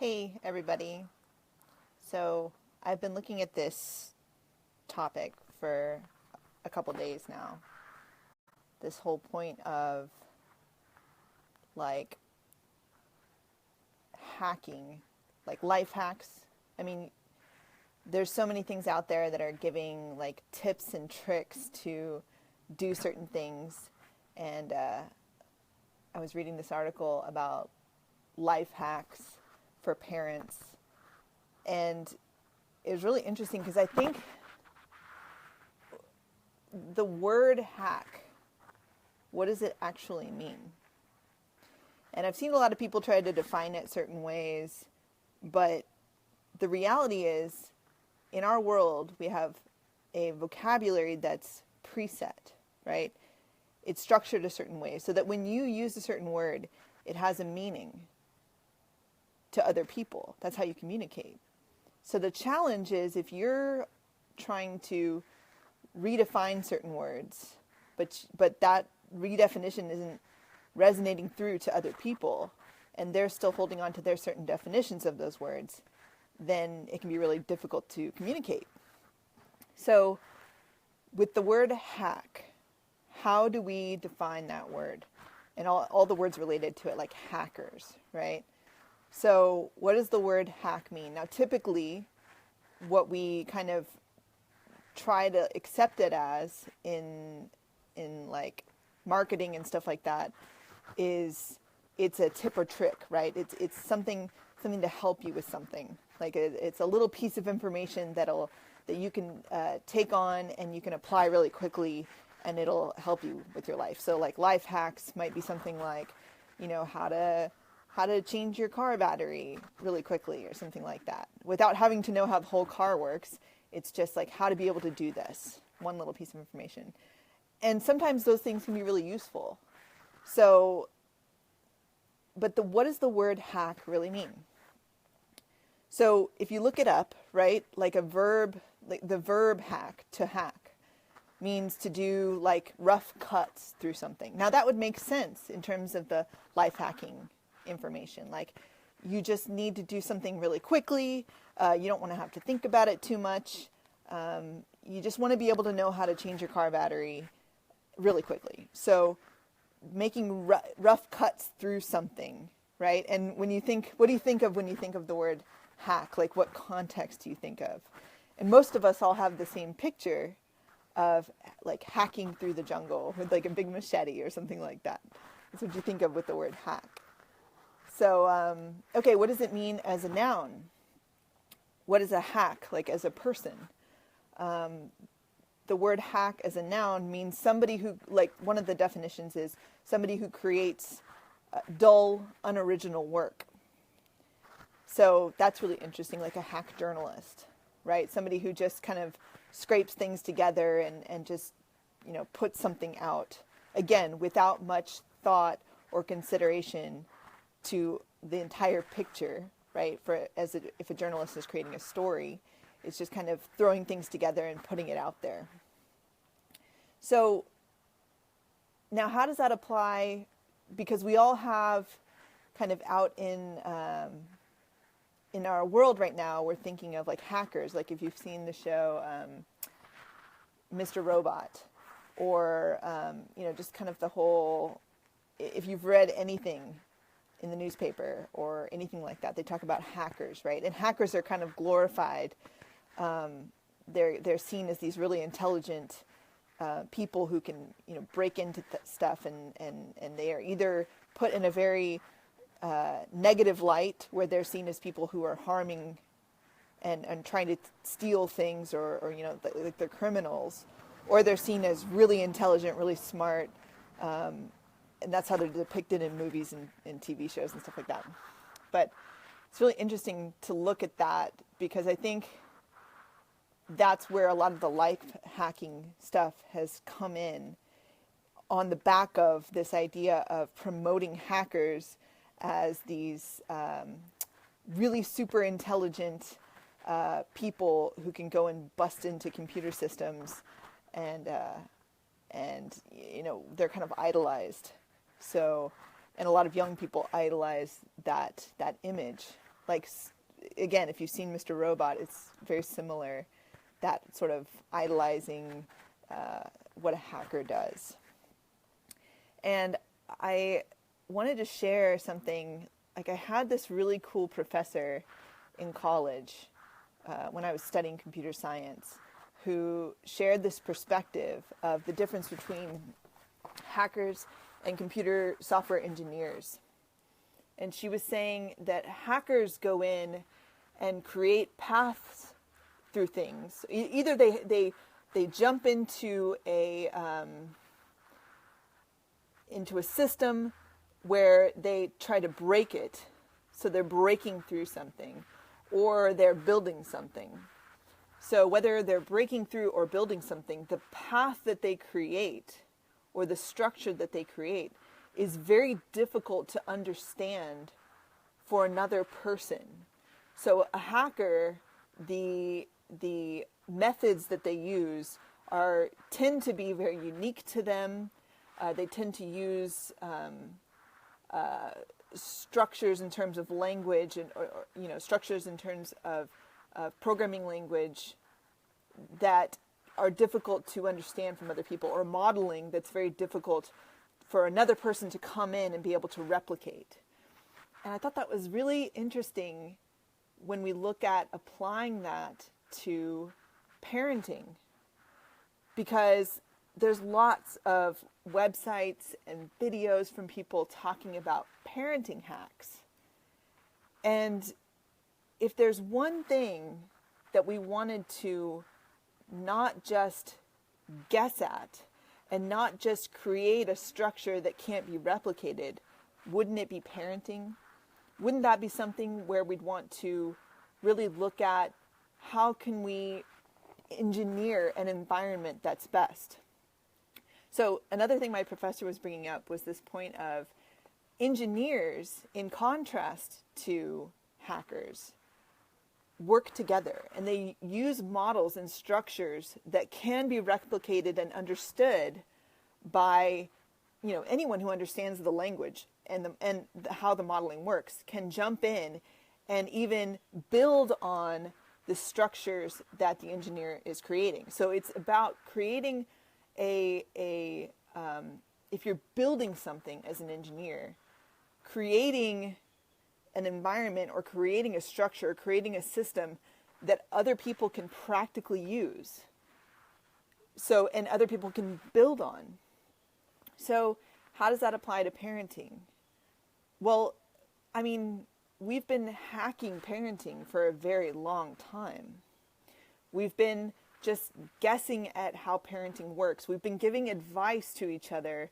Hey, everybody. So, I've been looking at this topic for a couple days now. This whole point of like hacking, like life hacks. I mean, there's so many things out there that are giving like tips and tricks to do certain things. And I was reading this article about life hacks for parents. And it was really interesting because I think the word hack, what does it actually mean? And I've seen a lot of people try to define it certain ways, but the reality is, in our world, we have a vocabulary that's preset, right? It's structured a certain way so that when you use a certain word, it has a meaning to other people. That's how you communicate. So the challenge is if you're trying to redefine certain words, but that redefinition isn't resonating through to other people, and they're still holding on to their certain definitions of those words, then it can be really difficult to communicate. So with the word hack, how do we define that word? And all the words related to it, like hackers, right? So what does the word hack mean? Now, typically, what we kind of try to accept it as in like marketing and stuff like that is it's a tip or trick, right? It's something to help you with something. Like it's a little piece of information that you can take on and you can apply really quickly, and it'll help you with your life. So like life hacks might be something like, how to change your car battery really quickly or something like that without having to know how the whole car works. It's just like how to be able to do this, one little piece of information. And sometimes those things can be really useful. So, but what does the word hack really mean? So if you look it up, right, like a verb, like the verb hack, to hack, means to do like rough cuts through something. Now that would make sense in terms of the life hacking information. Like you just need to do something really quickly. You don't want to have to think about it too much. You just want to be able to know how to change your car battery really quickly. So making rough cuts through something, right? And when you think, what do you think of when you think of the word hack? Like what context do you think of? And most of us all have the same picture of like hacking through the jungle with like a big machete or something like that. That's what you think of with the word hack. So, okay, what does it mean as a noun? What is a hack, like as a person? The word hack as a noun means somebody who, like one of the definitions is somebody who creates dull, unoriginal work. So that's really interesting, like a hack journalist, right? Somebody who just kind of scrapes things together and just, puts something out. Again, without much thought or consideration to the entire picture, right? If a journalist is creating a story, it's just kind of throwing things together and putting it out there. So now how does that apply? Because we all have kind of out in our world right now, we're thinking of like hackers. Like if you've seen the show Mr. Robot, or just kind of the whole, if you've read anything in the newspaper or anything like that, they talk about hackers, right? And hackers are kind of glorified. They're seen as these really intelligent people who can break into stuff, and they are either put in a very negative light where they're seen as people who are harming and trying to steal things, or like they're criminals, or they're seen as really intelligent, really smart, and that's how they're depicted in movies and TV shows and stuff like that. But it's really interesting to look at that, because I think that's where a lot of the life hacking stuff has come in, on the back of this idea of promoting hackers as these really super intelligent people who can go and bust into computer systems, and they're kind of idolized. So, and a lot of young people idolize that image. like, again, if you've seen Mr. Robot, it's very similar, that sort of idolizing what a hacker does. And I wanted to share something. Like, I had this really cool professor in college when I was studying computer science who shared this perspective of the difference between hackers and computer software engineers. And she was saying that hackers go in and create paths through things. Either they jump into a system where they try to break it, so they're breaking through something, or they're building something. So whether they're breaking through or building something, the path that they create or the structure that they create is very difficult to understand for another person. So a hacker, the methods that they use tend to be very unique to them. They tend to use structures in terms of language or structures in terms of programming language that are difficult to understand from other people, or modeling that's very difficult for another person to come in and be able to replicate. And I thought that was really interesting when we look at applying that to parenting, because there's lots of websites and videos from people talking about parenting hacks. And if there's one thing that we wanted to not just guess at and not just create a structure that can't be replicated, wouldn't it be parenting? Wouldn't that be something where we'd want to really look at how can we engineer an environment that's best? So another thing my professor was bringing up was this point of engineers, in contrast to hackers, work together, and they use models and structures that can be replicated and understood by anyone who understands the language and how the modeling works can jump in and even build on the structures that the engineer is creating. So it's about creating if you're building something as an engineer, creating an environment or creating a structure, or creating a system that other people can practically use. So, and other people can build on. So how does that apply to parenting? Well, I mean, we've been hacking parenting for a very long time. We've been just guessing at how parenting works. We've been giving advice to each other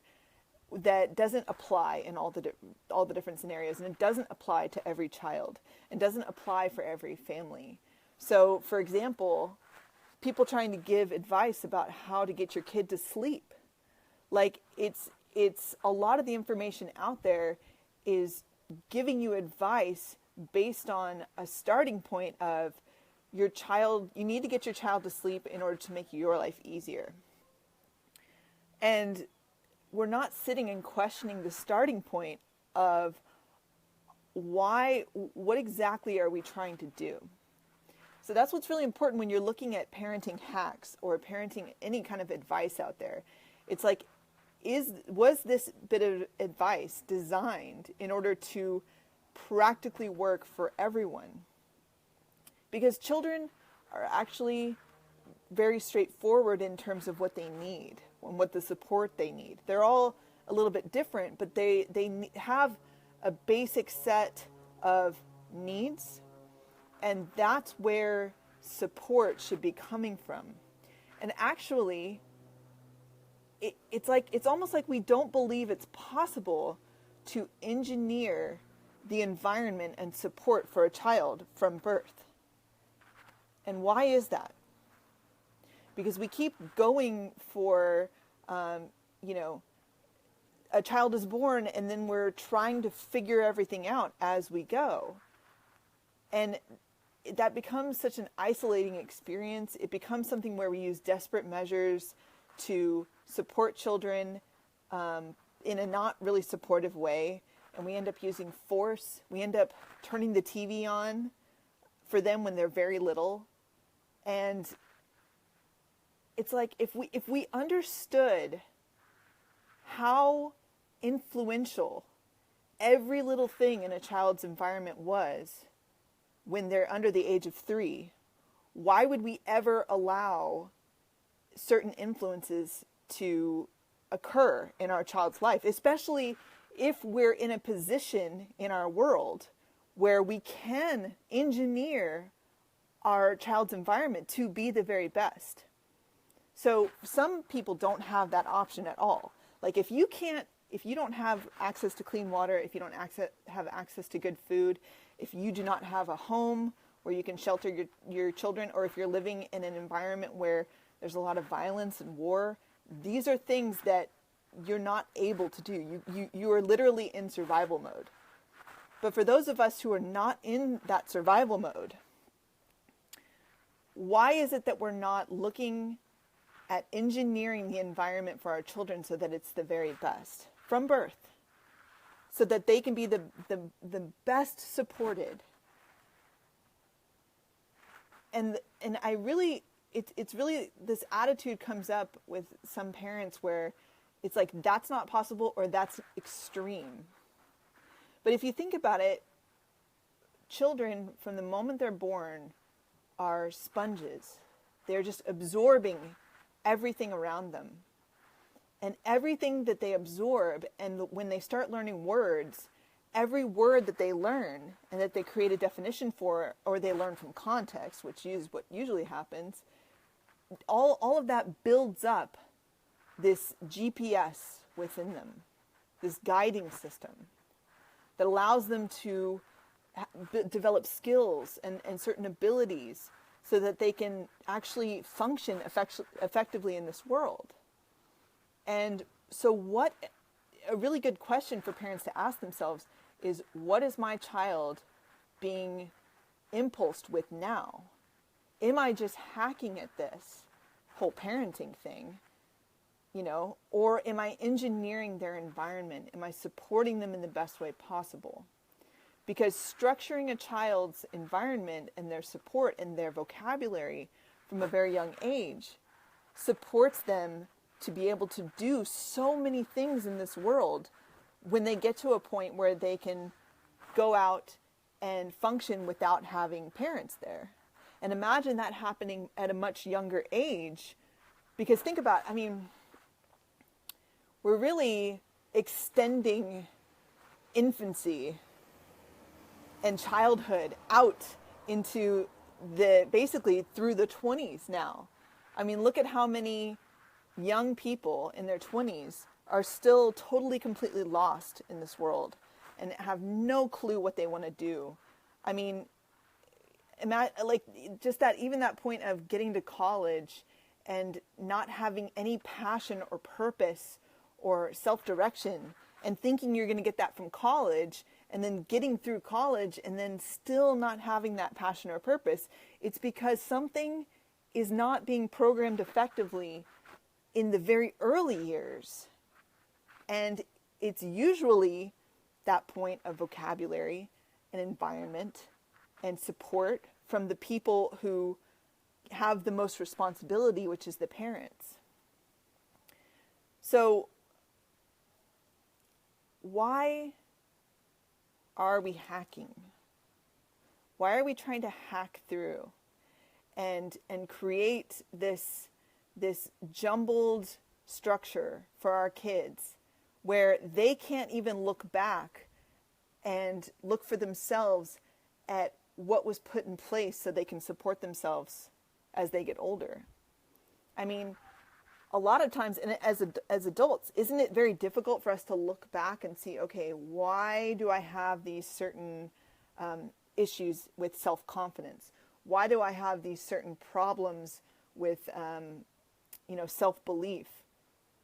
that doesn't apply in all the different scenarios, and it doesn't apply to every child, and doesn't apply for every family. So, for example, people trying to give advice about how to get your kid to sleep. Like, it's a lot of the information out there is giving you advice based on a starting point of your child. You need to get your child to sleep in order to make your life easier. And we're not sitting and questioning the starting point of what exactly are we trying to do? So that's what's really important when you're looking at parenting hacks or parenting any kind of advice out there. It's like, was this bit of advice designed in order to practically work for everyone? Because children are actually very straightforward in terms of what they need and what the support they need. They're all a little bit different, but they have a basic set of needs, and that's where support should be coming from. And actually, it's almost like we don't believe it's possible to engineer the environment and support for a child from birth. And why is that? Because we keep going for, a child is born and then we're trying to figure everything out as we go. And that becomes such an isolating experience. It becomes something where we use desperate measures to support children in a not really supportive way. and we end up using force. We end up turning the TV on for them when they're very little. And it's like if we understood how influential every little thing in a child's environment was when they're under the age of 3, why would we ever allow certain influences to occur in our child's life, especially if we're in a position in our world where we can engineer our child's environment to be the very best. So some people don't have that option at all. Like if you don't have access to clean water, if you don't have access to good food, if you do not have a home where you can shelter your children, or if you're living in an environment where there's a lot of violence and war, these are things that you're not able to do. You are literally in survival mode. But for those of us who are not in that survival mode, why is it that we're not looking at engineering the environment for our children so that it's the very best from birth, so that they can be the best supported? And I really, it's really, this attitude comes up with some parents where it's like, that's not possible, or that's extreme. But if you think about it, children from the moment they're born are sponges. They're just absorbing everything around them. And everything that they absorb, and when they start learning words, every word that they learn and that they create a definition for, or they learn from context, which is what usually happens, all of that builds up this GPS within them, this guiding system that allows them to develop skills and certain abilities so that they can actually function effectively in this world. And so a really good question for parents to ask themselves is, what is my child being impulsed with now? Am I just hacking at this whole parenting thing? Or am I engineering their environment? Am I supporting them in the best way possible? Because structuring a child's environment and their support and their vocabulary from a very young age supports them to be able to do so many things in this world when they get to a point where they can go out and function without having parents there. And imagine that happening at a much younger age, because think about, we're really extending infancy and childhood out into basically through the 20s now. Look at how many young people in their 20s are still totally, completely lost in this world and have no clue what they want to do. Just that point of getting to college and not having any passion or purpose or self-direction, and thinking you're going to get that from college, and then getting through college and then still not having that passion or purpose. It's because something is not being programmed effectively in the very early years. And it's usually that point of vocabulary and environment and support from the people who have the most responsibility, which is the parents. So why are we hacking? Why are we trying to hack through and create this jumbled structure for our kids where they can't even look back and look for themselves at what was put in place so they can support themselves as they get older? A lot of times, and as adults, isn't it very difficult for us to look back and see, okay, why do I have these certain issues with self-confidence? Why do I have these certain problems with, self-belief?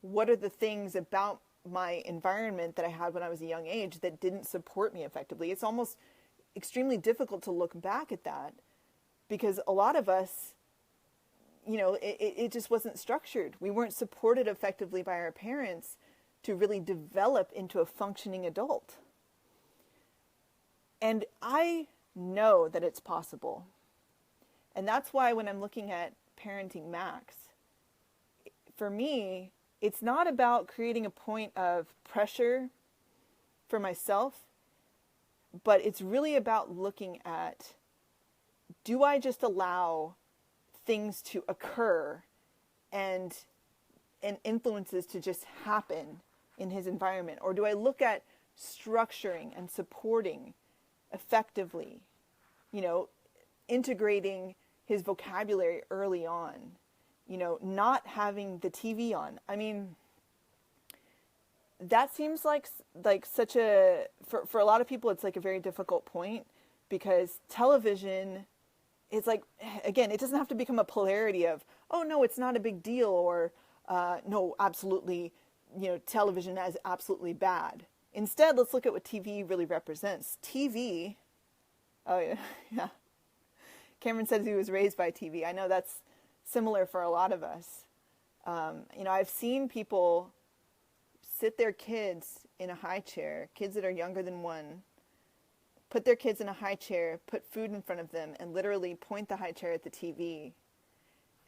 What are the things about my environment that I had when I was a young age that didn't support me effectively? It's almost extremely difficult to look back at that, because a lot of us, it just wasn't structured. We weren't supported effectively by our parents to really develop into a functioning adult. And I know that it's possible. And that's why when I'm looking at parenting Max, for me, it's not about creating a point of pressure for myself, but it's really about looking at, do I just allow things to occur and influences to just happen in his environment? Or do I look at structuring and supporting effectively, integrating his vocabulary early on, not having the TV on? I mean, that seems like such a, for a lot of people, it's like a very difficult point, because television is like, again, it doesn't have to become a polarity of, oh no, it's not a big deal, or no, absolutely, television is absolutely bad. Instead, let's look at what TV really represents. TV, oh yeah, yeah. Cameron says he was raised by TV. I know that's similar for a lot of us. I've seen people sit their kids in a high chair, kids that are younger than one, put their kids in a high chair, put food in front of them, and literally point the high chair at the TV.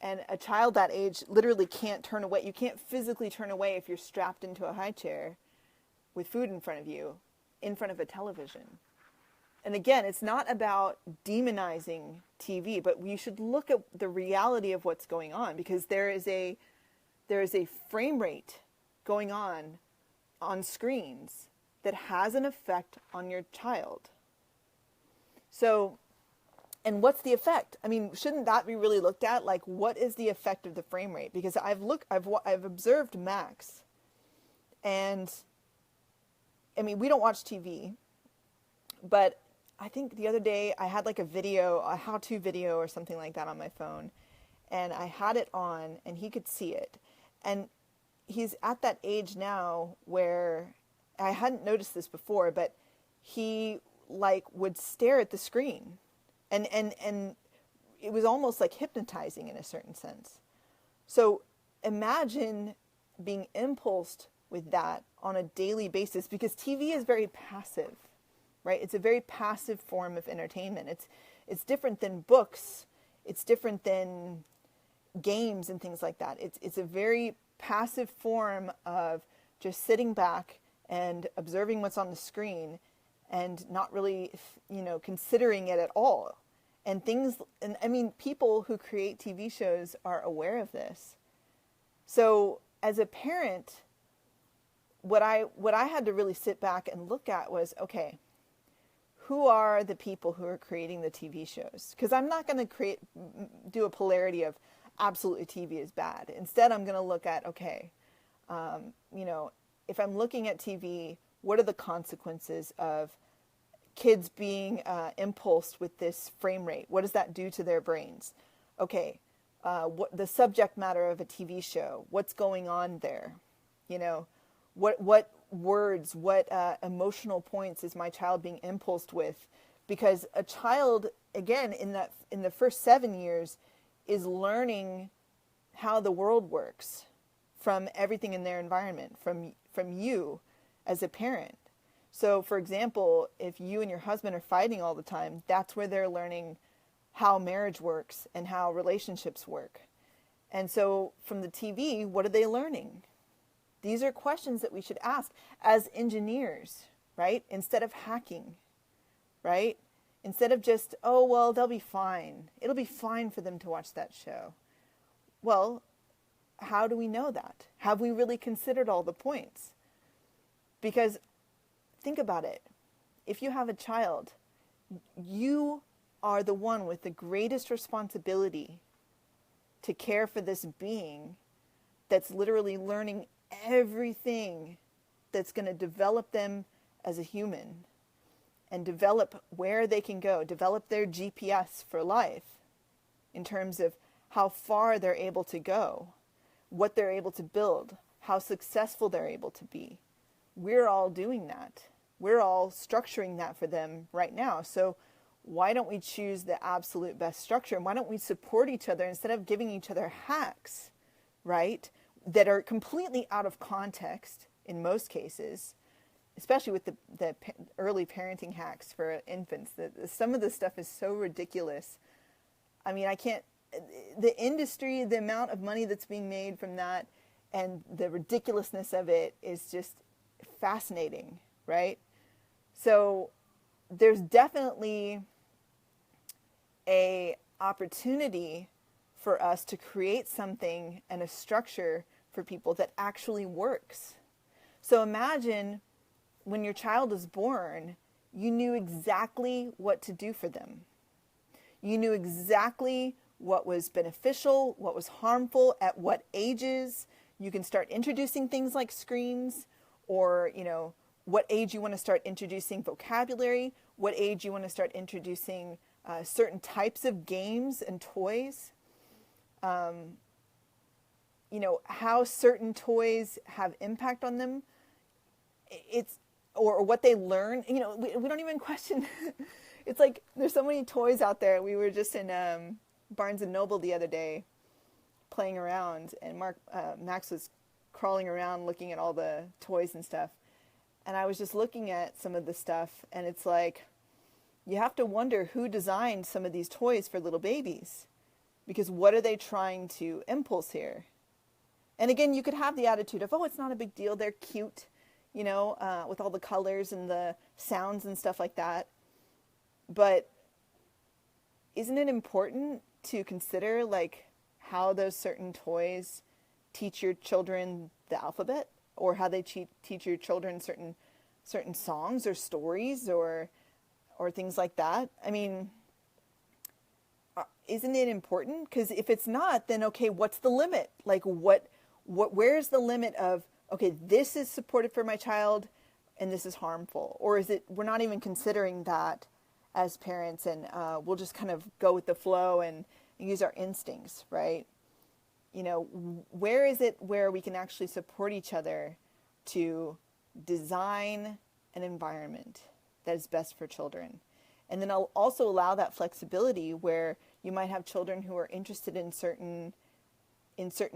And a child that age literally can't turn away. You can't physically turn away if you're strapped into a high chair with food in front of you, in front of a television. And again, it's not about demonizing TV, but we should look at the reality of what's going on, because there is a frame rate going on screens that has an effect on your child. So, and what's the effect? I mean, shouldn't that be really looked at? Like, what is the effect of the frame rate? Because I've observed Max, and I mean, we don't watch TV, but I think the other day I had like a how-to video or something like that on my phone, and I had it on and he could see it. And he's at that age now where, I hadn't noticed this before, but he like would stare at the screen, and it was almost like hypnotizing in a certain sense. So imagine being impulsed with that on a daily basis, because TV is very passive, right? It's a very passive form of entertainment. It's different than books. It's different than games and things like that. It's a very passive form of just sitting back and observing what's on the screen and not really, considering it at all. And I mean, people who create TV shows are aware of this. So as a parent, what I had to really sit back and look at was, okay, who are the people who are creating the TV shows? Because I'm not going to do a polarity of absolutely TV is bad. Instead, I'm going to look at, okay, if I'm looking at TV, what are the consequences of kids being impulsed with this frame rate? What does that do to their brains? Okay, what the subject matter of a TV show? What's going on there? What words, what emotional points is my child being impulsed with? Because a child, again, in the first 7 years, is learning how the world works from everything in their environment, from you as a parent. So, for example, if you and your husband are fighting all the time, that's where they're learning how marriage works and how relationships work. And so from the TV, what are they learning? These are questions that we should ask as engineers, right? Instead of hacking, right? Instead of just, oh, well, they'll be fine. It'll be fine for them to watch that show. Well, how do we know that? Have we really considered all the points? Because think about it. If you have a child, you are the one with the greatest responsibility to care for this being that's literally learning everything that's going to develop them as a human and develop where they can go, develop their GPS for life in terms of how far they're able to go, what they're able to build, how successful they're able to be. We're all doing that. We're all structuring that for them right now. So why don't we choose the absolute best structure? And why don't we support each other instead of giving each other hacks, right, that are completely out of context in most cases, especially with the early parenting hacks for infants. Some of the stuff is so ridiculous. I mean, I can't, the industry, the amount of money that's being made from that and the ridiculousness of it is just fascinating, right? So there's definitely a opportunity for us to create something and a structure for people that actually works. So imagine when your child is born, you knew exactly what to do for them. You knew exactly what was beneficial, what was harmful, at what ages. You can start introducing things like screens, or, what age you want to start introducing vocabulary, what age you want to start introducing certain types of games and toys. How certain toys have impact on them. Or what they learn. We don't even question. It's like there's so many toys out there. We were just in Barnes and Noble the other day playing around, and Max was crawling around looking at all the toys and stuff. And I was just looking at some of the stuff, and it's like, you have to wonder who designed some of these toys for little babies. Because what are they trying to impulse here? And again, you could have the attitude of, oh, it's not a big deal. They're cute, with all the colors and the sounds and stuff like that. But isn't it important to consider, like, how those certain toys teach your children the alphabet? Or how they teach your children certain songs or stories or things like that? I mean, isn't it important? Because if it's not, then okay, what's the limit? Like, where's the limit of, okay, this is supportive for my child and this is harmful? Or is it, we're not even considering that as parents, and we'll just kind of go with the flow and use our instincts, right? Where is it where we can actually support each other to design an environment that is best for children? And then I'll also allow that flexibility where you might have children who are interested in certain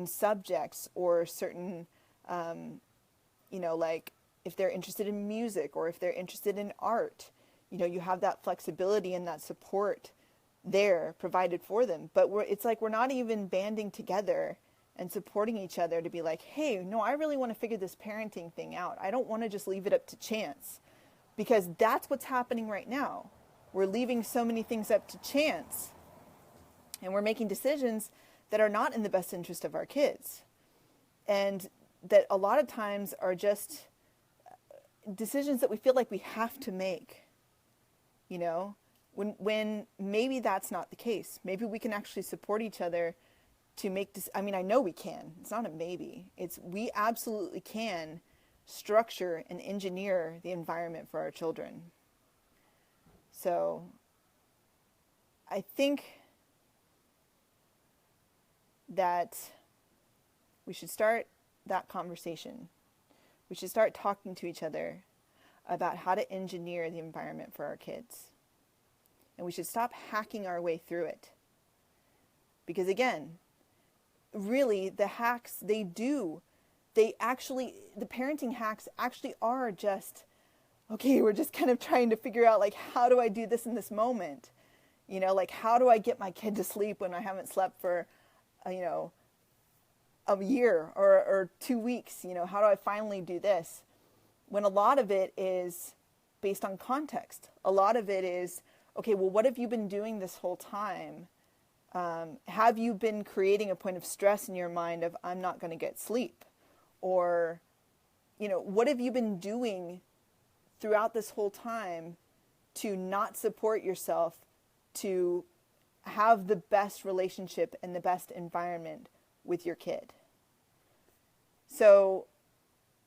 subjects, or certain, like if they're interested in music or if they're interested in art, you have that flexibility and that support there provided for them. But it's like we're not even banding together and supporting each other to be like, hey, no, I really want to figure this parenting thing out. I don't want to just leave it up to chance, because that's what's happening right now. We're leaving so many things up to chance, and we're making decisions that are not in the best interest of our kids, and that a lot of times are just decisions that we feel like we have to make, when maybe that's not the case. Maybe we can actually support each other to make this. I mean, I know we can. It's not a maybe. We absolutely can structure and engineer the environment for our children. So I think that we should start that conversation. We should start talking to each other about how to engineer the environment for our kids. And we should stop hacking our way through it. Because again, really the hacks, the parenting hacks actually are just, okay, we're just kind of trying to figure out, like, how do I do this in this moment? Like, how do I get my kid to sleep when I haven't slept for, a year or 2 weeks? How do I finally do this? When a lot of it is based on context. A lot of it is, okay, well, what have you been doing this whole time? Have you been creating a point of stress in your mind of, I'm not going to get sleep? Or, what have you been doing throughout this whole time to not support yourself, to have the best relationship and the best environment with your kid? So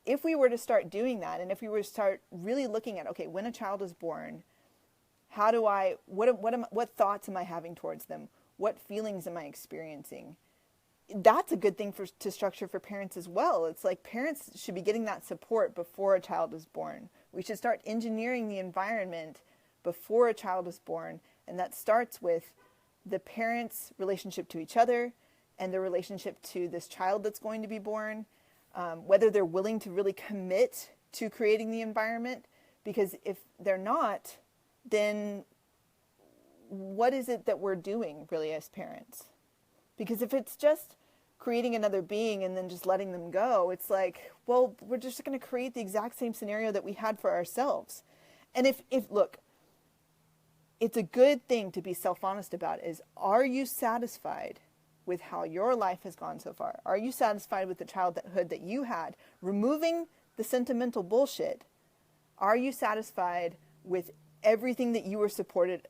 if we were to start doing that, and if we were to start really looking at, okay, when a child is born, what thoughts am I having towards them? What feelings am I experiencing? That's a good thing to structure for parents as well. It's like parents should be getting that support before a child is born. We should start engineering the environment before a child is born. And that starts with the parents' relationship to each other and their relationship to this child that's going to be born. Whether they're willing to really commit to creating the environment? Because if they're not, then what is it that we're doing really as parents? Because if it's just creating another being and then just letting them go, it's like, well, we're just going to create the exact same scenario that we had for ourselves. And if look, it's a good thing to be self-honest about is, are you satisfied with how your life has gone so far? Are you satisfied with the childhood that you had? Removing the sentimental bullshit, are you satisfied with everything that you were supported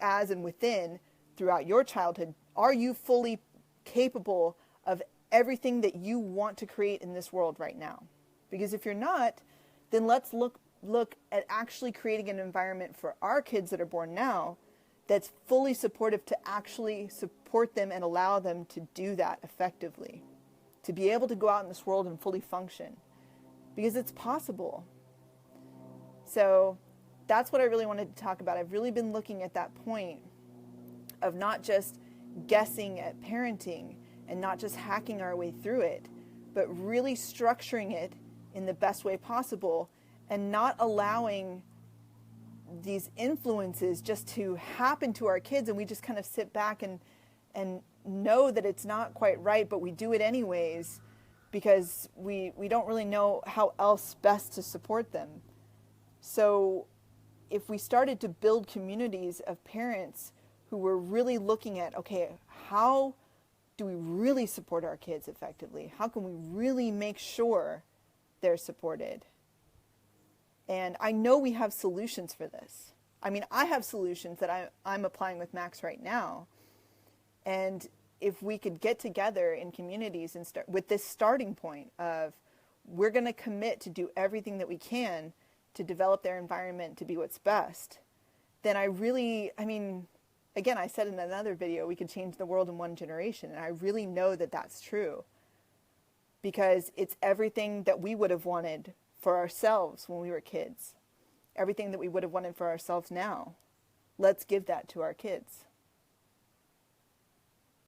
as and within throughout your childhood? Are you fully capable of everything that you want to create in this world right now? Because if you're not, then let's look at actually creating an environment for our kids that are born now that's fully supportive, to actually support them and allow them to do that effectively, to be able to go out in this world and fully function, because it's possible. So that's what I really wanted to talk about. I've really been looking at that point of not just guessing at parenting and not just hacking our way through it, but really structuring it in the best way possible and not allowing these influences just to happen to our kids and we just kind of sit back and know that it's not quite right, but we do it anyways because we don't really know how else best to support them. So if we started to build communities of parents who were really looking at, okay, how do we really support our kids effectively? How can we really make sure they're supported? And I know we have solutions for this. I mean, I have solutions that I'm applying with Max right now. And if we could get together in communities and start with this starting point of, we're going to commit to do everything that we can to develop their environment to be what's best, then I mean, again, I said in another video, we could change the world in one generation. And I really know that that's true, because it's everything that we would have wanted for ourselves when we were kids, everything that we would have wanted for ourselves now. Let's give that to our kids.